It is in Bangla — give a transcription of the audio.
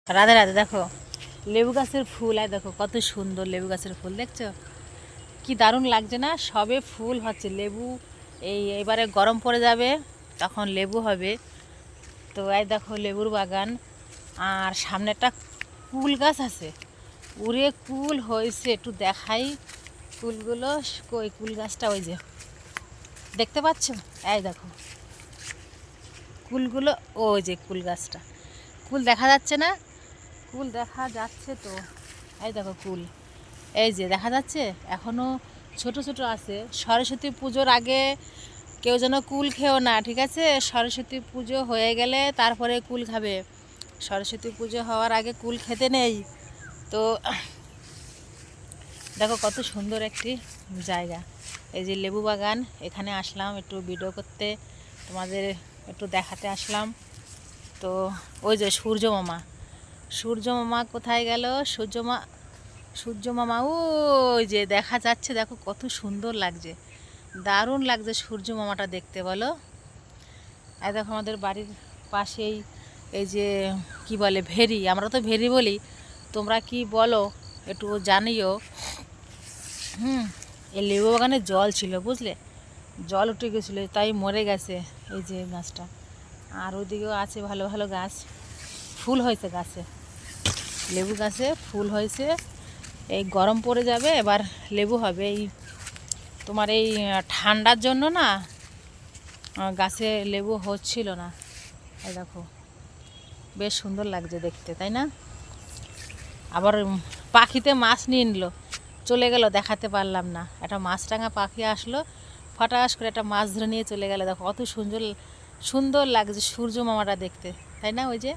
রাধে রাধে। দেখো লেবু গাছের ফুল, আর দেখো কত সুন্দর লেবু গাছের ফুল, দেখছো কি দারুণ লাগছে না? সবে ফুল হচ্ছে লেবু। এবারে গরম পড়ে যাবে, তখন লেবু হবে। তো এই দেখো লেবুর বাগান, আর সামনে একটা কুল গাছ আছে, উড়ে কুল হয়েছে, একটু দেখাই কুলগুলো। কই কুল গাছটা? ওই যে দেখতে পাচ্ছ, এই দেখো কুলগুলো, ওই যে কুল গাছটা। কুল দেখা যাচ্ছে না? কুল দেখা যাচ্ছে তো, এই দেখো কুল, এই যে দেখা যাচ্ছে, এখনও ছোট ছোট আছে। সরস্বতী পুজোর আগে কেউ যেন কুল খেও না, ঠিক আছে? সরস্বতী পুজো হয়ে গেলে তারপরে কুল খাবে, সরস্বতী পুজো হওয়ার আগে কুল খেতে নেই। তো দেখো কত সুন্দর একটি জায়গা, এই যে লেবু বাগান। এখানে আসলাম একটু ভিডিও করতে, তোমাদের একটু দেখাতে আসলাম। তো ওই যে সূর্য মামা, সূর্য মামা কোথায় গেল? সূর্য মামা ওই যে দেখা যাচ্ছে, দেখো কত সুন্দর লাগছে, দারুণ লাগছে সূর্য মামাটা দেখতে, বলো। এই দেখো আমাদের বাড়ির পাশেই এই যে কি বলে, ভেরি, আমরা তো ভেরি বলি, তোমরা কি বলো একটু জানিও। এই লেবু বাগানে জল ছিল, বুঝলে, জল উঠে গেছিলো, তাই মরে গেছে এই যে গাছটা। আর ওইদিকেও আছে ভালো ভালো গাছ, ফুল হয়েছে গাছে, লেবু গাছে ফুল হয়েছে। এই গরম পড়ে যাবে, এবার লেবু হবে। এই তোমার এই ঠান্ডার জন্য না গাছে লেবু হচ্ছিল না। এই দেখো বেশ সুন্দর লাগছে দেখতে, তাই না? আবার পাখিতে মাছ নিয়ে নিল, চলে গেল, দেখাতে পারলাম না। একটা মাছরাঙা পাখি আসলো, ফটাস করে একটা মাছ ধরে নিয়ে চলে গেল। দেখো কত সুন্দর সুন্দর লাগছে সূর্য মামাটা দেখতে, তাই না? ওই যে